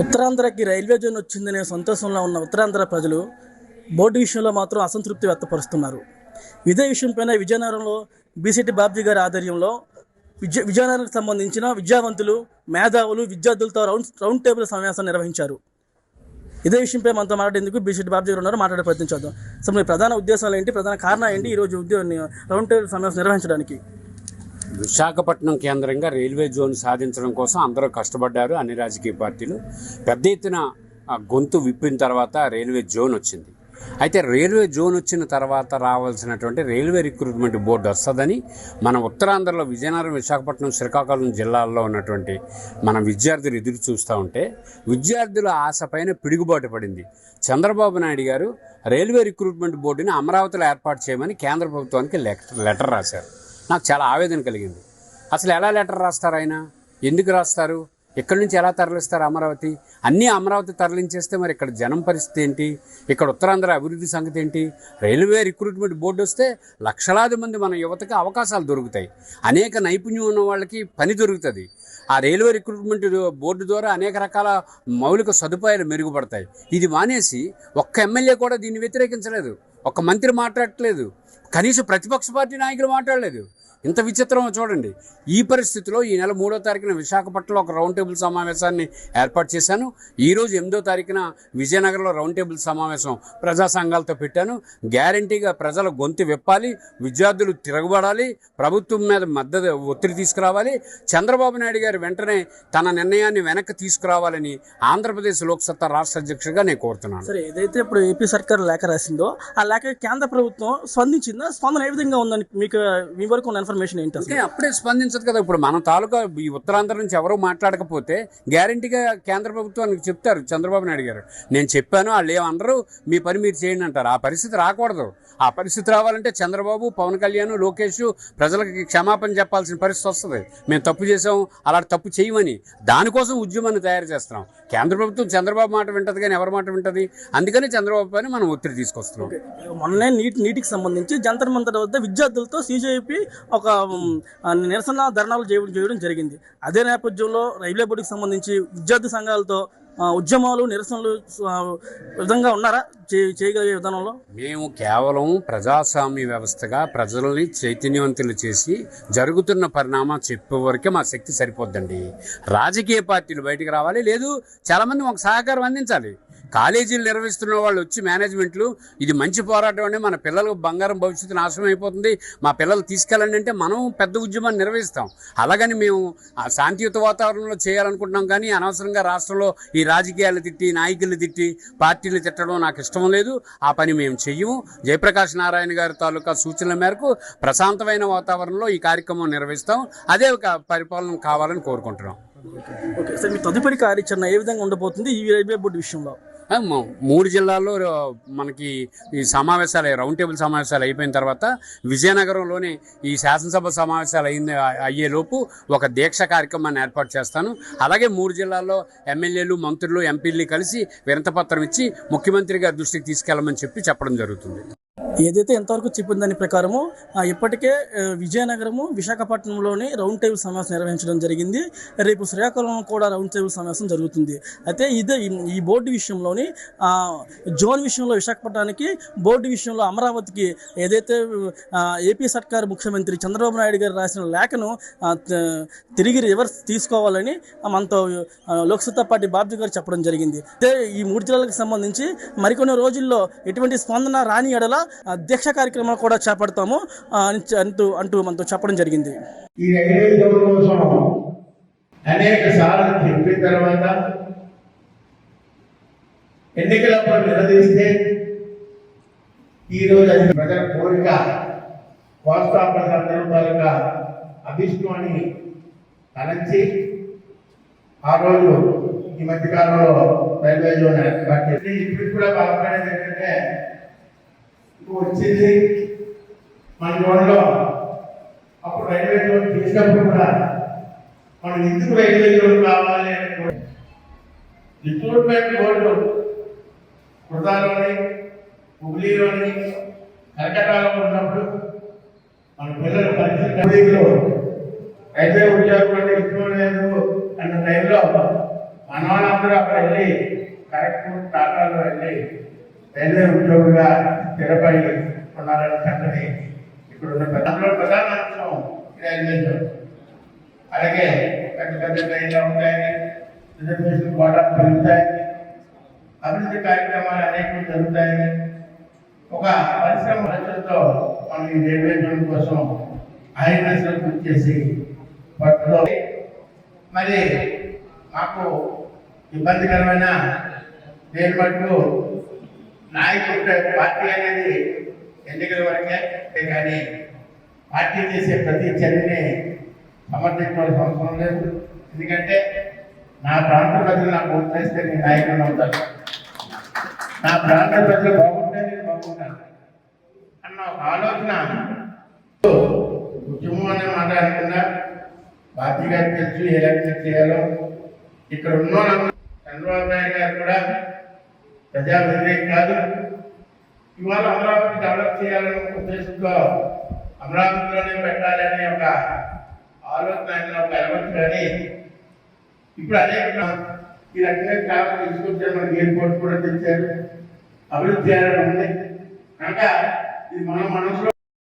ఉత్తరాంధ్రకి railway zone వచ్చిందనే సంతోషంలో ఉన్న ఉత్తరాంధ్ర ప్రజలు బోర్డు విషయంలో మాత్రం అసంతృప్తి వ్యక్తపరుస్తున్నారు. ఇదే విషయంపైన విజయనగరంలో బీసీటీ బాబ్జీ గారి ఆధ్వర్యంలో విజయనగరానికి సంబంధించిన విద్యావంతులు, మేధావులు, విద్యార్థులతో రౌండ్ టేబుల్ సమావేశం నిర్వహించారు. ఇదే విషయంపై మనతో మాట్లాడేందుకు బీసీటీ బాబ్జీ గారు ఉన్నారు. మాట్లాడే ప్రయత్నం చేద్దాం. అసలు మీ ప్రధాన ఉద్దేశాలు ఏంటి, ప్రధాన కారణాలు ఏంటి ఈరోజు రౌండ్ టేబుల్ సమావేశం నిర్వహించడానికి? విశాఖపట్నం కేంద్రంగా రైల్వే జోన్ సాధించడం కోసం అందరూ కష్టపడ్డారు. అన్ని రాజకీయ పార్టీలు పెద్ద ఎత్తున గొంతు విప్పిన తర్వాత రైల్వే జోన్ వచ్చింది. అయితే రైల్వే జోన్ వచ్చిన తర్వాత రావాల్సినటువంటి రైల్వే రిక్రూట్మెంట్ బోర్డు వస్తుందని మన ఉత్తరాంధ్రలో విజయనగరం, విశాఖపట్నం, శ్రీకాకుళం జిల్లాల్లో ఉన్నటువంటి మన విద్యార్థులు ఎదురు చూస్తూ ఉంటే విద్యార్థుల ఆశ పైన పిడుగుబాటు పడింది. చంద్రబాబు నాయుడు గారు రైల్వే రిక్రూట్మెంట్ బోర్డుని అమరావతిలో ఏర్పాటు చేయమని కేంద్ర ప్రభుత్వానికి లెటర్ రాశారు. నాకు చాలా ఆవేదన కలిగింది. అసలు ఎలా లెటర్ రాస్తారు ఆయన? ఎందుకు రాస్తారు? ఇక్కడి నుంచి ఎలా తరలిస్తారు అమరావతి? అన్నీ అమరావతి తరలించేస్తే మరి ఇక్కడ జనం పరిస్థితి ఏంటి? ఇక్కడ ఉత్తరాంధ్ర అభివృద్ధి సంగతి ఏంటి? రైల్వే రిక్రూట్మెంట్ బోర్డు వస్తే లక్షలాది మంది మన యువతకి అవకాశాలు దొరుకుతాయి. అనేక నైపుణ్యం ఉన్న వాళ్ళకి పని దొరుకుతుంది. ఆ రైల్వే రిక్రూట్మెంట్ బోర్డు ద్వారా అనేక రకాల మౌలిక సదుపాయాలు మెరుగుపడతాయి. ఇది మానేసి ఒక్క ఎమ్మెల్యే కూడా దీన్ని వ్యతిరేకించలేదు, ఒక్క మంత్రి మాట్లాడట్లేదు, కనీసం ప్రతిపక్ష పార్టీ నాయకులు మాట్లాడలేదు. ఇంత విచిత్రం చూడండి. ఈ పరిస్థితిలో ఈ నెల 3వ తారీఖున విశాఖపట్నంలో ఒక రౌండ్ టేబుల్ సమావేశాన్ని ఏర్పాటు చేశాను. ఈరోజు 8వ తారీఖున విజయనగరంలో రౌండ్ టేబుల్ సమావేశం ప్రజా సంఘాలతో పెట్టాను. గ్యారంటీగా ప్రజల గొంతు విప్పాలి, విద్యార్థులు తిరగబడాలి, ప్రభుత్వం మీద మద్దతు ఒత్తిడి తీసుకురావాలి. చంద్రబాబు నాయుడు గారు వెంటనే తన నిర్ణయాన్ని వెనక్కి తీసుకురావాలని ఆంధ్రప్రదేశ్ లోక్సత్తా రాష్ట్ర అధ్యక్షుడిగా నేను కోరుతున్నాను. సరే, ఏదైతే ఇప్పుడు ఏపీ సర్కార్ లేఖ రాసిందో ఆ లేఖ కేంద్ర ప్రభుత్వం స్పందించిందా? స్పందన ఏ విధంగా ఉందని మీ వరకు ఇన్ఫర్మేషన్ ఏంటి? అప్పుడే స్పందించదు కదా. ఇప్పుడు మన తాలూకా ఈ ఉత్తరాంధ్ర నుంచి ఎవరూ మాట్లాడకపోతే గ్యారంటీగా కేంద్ర ప్రభుత్వానికి చెప్తారు చంద్రబాబు నాయుడు గారు. నేను చెప్పాను, వాళ్ళు ఏమన్నారు, మీ పని మీరు చేయండి అంటారు. ఆ పరిస్థితి రాకూడదు. ఆ పరిస్థితి రావాలంటే చంద్రబాబు, పవన్ కళ్యాణ్, లోకేష్ ప్రజలకి క్షమాపణ చెప్పాల్సిన పరిస్థితి వస్తుంది. మేము తప్పు చేసాం, అలాంటి తప్పు చేయమని. దానికోసం ఉద్యమాన్ని తయారు చేస్తున్నాం. కేంద్ర ప్రభుత్వం చంద్రబాబు మాట వింటది కానీ ఎవరి మాట వింటది? అందుకని చంద్రబాబు పైన మనం ఒత్తిడి తీసుకొస్తున్నాం. మొన్నే నీటికి సంబంధించి జంతర్ మంతర్ వద్ద విద్యార్థులతో సిజేపీ ఒక నిరసన ధర్నాలు చేయడం జరిగింది. అదే నేపథ్యంలో రైల్వే బోర్డుకి సంబంధించి విద్యార్థి సంఘాలతో ఉద్యమాలు, నిరసనలు విధంగా ఉన్నారా చేయగలిగే విధానంలో? మేము కేవలం ప్రజాస్వామ్య వ్యవస్థగా ప్రజల్ని చైతన్యవంతులు చేసి జరుగుతున్న పరిణామం చెప్పే వరకే మా శక్తి సరిపోద్దండి. రాజకీయ పార్టీలు బయటికి రావాలి, లేదు చాలామంది మాకు సహకారం అందించాలి. కాలేజీలు నిర్వహిస్తున్న వాళ్ళు వచ్చి మేనేజ్మెంట్లు ఇది మంచి పోరాటం అండి, మన పిల్లలకు బంగారం భవిష్యత్తు నాశనం అయిపోతుంది, మా పిల్లలు తీసుకెళ్ళండి అంటే మనం పెద్ద ఉద్యమాన్ని నిర్వహిస్తాం. అలాగని మేము శాంతియుత వాతావరణంలో చేయాలనుకుంటున్నాం. కానీ అనవసరంగా రాష్ట్రంలో ఈ రాజకీయాలు తిట్టి, నాయకులు తిట్టి, పార్టీలు తిట్టడం నాకు ఇష్టం లేదు. ఆ పని మేము చెయ్యము. జయప్రకాష్ నారాయణ గారి తాలూకా సూచనల మేరకు ప్రశాంతమైన వాతావరణంలో ఈ కార్యక్రమం నిర్వహిస్తాం. అదే ఒక పరిపాలన కావాలని కోరుకుంటున్నాం. ఓకే సార్, మీ తదుపరి కార్యాచరణ ఏ విధంగా ఉండబోతుంది ఈ రైల్వే బోర్డు విషయంలో? 3 జిల్లాల్లో మనకి ఈ సమావేశాలు, రౌండ్ టేబుల్ సమావేశాలు అయిపోయిన తర్వాత విజయనగరంలోని ఈ శాసనసభ సమావేశాలు అయ్యేలోపు ఒక దీక్ష కార్యక్రమాన్ని ఏర్పాటు చేస్తాను. అలాగే 3 జిల్లాల్లో ఎమ్మెల్యేలు, మంత్రులు, ఎంపీలు కలిసి వినతిపత్రం ఇచ్చి ముఖ్యమంత్రి గారి దృష్టికి తీసుకెళ్లమని చెప్పడం జరుగుతుంది. ఏదైతే ఎంతవరకు చెప్పిన దాని ప్రకారము ఇప్పటికే విజయనగరము, విశాఖపట్నంలోని రౌండ్ టేబుల్ సమావేశం నిర్వహించడం జరిగింది. రేపు శ్రీకాకుళం కూడా రౌండ్ టేబుల్ సమావేశం జరుగుతుంది. అయితే ఈ బోర్డు విషయంలోని జోన్ విషయంలో విశాఖపట్నానికి, బోర్డు విషయంలో అమరావతికి ఏదైతే ఏపీ సర్కార్ ముఖ్యమంత్రి చంద్రబాబు నాయుడు గారు రాసిన లేఖను తిరిగి రివర్స్ తీసుకోవాలని మనతో లోక్సత్తా పార్టీ బాబ్జీ గారు చెప్పడం జరిగింది. అయితే ఈ 3 జిల్లాలకు సంబంధించి మరికొన్ని రోజుల్లో ఎటువంటి స్పందన రాని ఎడల దీక్ష కార్యక్రమాలు కూడా చేపడతాము అంటూ మనతో చెప్పడం జరిగింది. ఈ రైల్వే జోన్ కోసం అనేక సార్లు చెప్పిన తర్వాత ఎన్నికలప్పుడు నిలదీస్తే ఈరోజు అది ప్రజల కోరిక, కోస్తా ప్రజలందరూ తాలూకా అభిష్టం అని తలంచి ఆ రోజు ఈ మధ్యకాలంలో రైల్వే జోన్ ఏర్పాటు చేసి ఇప్పుడు కూడా బాగుపడేది ఏంటంటే వచ్చింది మన జోన్లో. అప్పుడు రైల్వే జోన్ చేసినప్పుడు కూడా మనం ఎందుకు రైల్వే జోన్ కావాలి అని రిక్రూట్మెంట్ బోర్డు కృతాలోని, హుబ్లీలోని, కలకత్తాలో ఉన్నప్పుడు మన పిల్లల పరిస్థితి రైల్వే ఉద్యోగం అంటే ఇష్టం లేదు అన్న టైంలో మా మన వాళ్ళందరూ అక్కడ వెళ్ళి కరెక్ట్ టాటాలో వెళ్ళి రైల్వే ఉద్యోగులుగా స్థిరపడి ఉన్నారనే సంగతి ఇక్కడ ఉన్న అందులో ప్రధాన అంశం రైల్వే జోన్. అలాగే పెద్ద పెద్ద ట్రైన్లు ఉంటాయని, రిజర్వేషన్ కోటాలు పెరుగుతాయని, అభివృద్ధి కార్యక్రమాలు అనేకలు జరుగుతాయని, ఒక పరిశ్రమ రచనతో మనం ఈ రైల్వే జోన్ కోసం ఆయన కృషి చేసి పట్టులో మరి మాకు ఇబ్బందికరమైన దేని మటుకు నాయకుడు పార్టీ అనేది ఎన్నికల వరకే, కానీ పార్టీ చేసే ప్రతి చర్యని సమర్థించవలసిన అవసరం లేదు. ఎందుకంటే నా ప్రాంత ప్రజలు నాకు ఓట్లేస్తే నేను నాయకుడు అవుతాను, నా ప్రాంత ప్రజలు బాగుంటే నేను బాగుంటాను అన్న ఒక ఆలోచన ఉద్యమం అనే మాట అనుకున్నా. పార్టీ గారికి తెలుసు ఏ రకంగా చేయాలో. ఇక్కడ ఉన్న చంద్రబాబు నాయుడు గారు కూడా ప్రజా వ్యతిరేక కాదు. ఇవాళ అమరావతి డెవలప్ చేయాలనే ఉద్దేశంతో అమరావతిలోనే పెట్టాలనే ఒక ఆలోచన ఆయన ఒక ఎలవచ్చు. కానీ ఇప్పుడు అనేక ఈ రకంగా చాలా తీసుకొచ్చారు, మనకి ఎయిర్పోర్ట్ కూడా తెచ్చారు, అభివృద్ధి చేయాలని ఉంది. కనుక ఇది మన మనసులో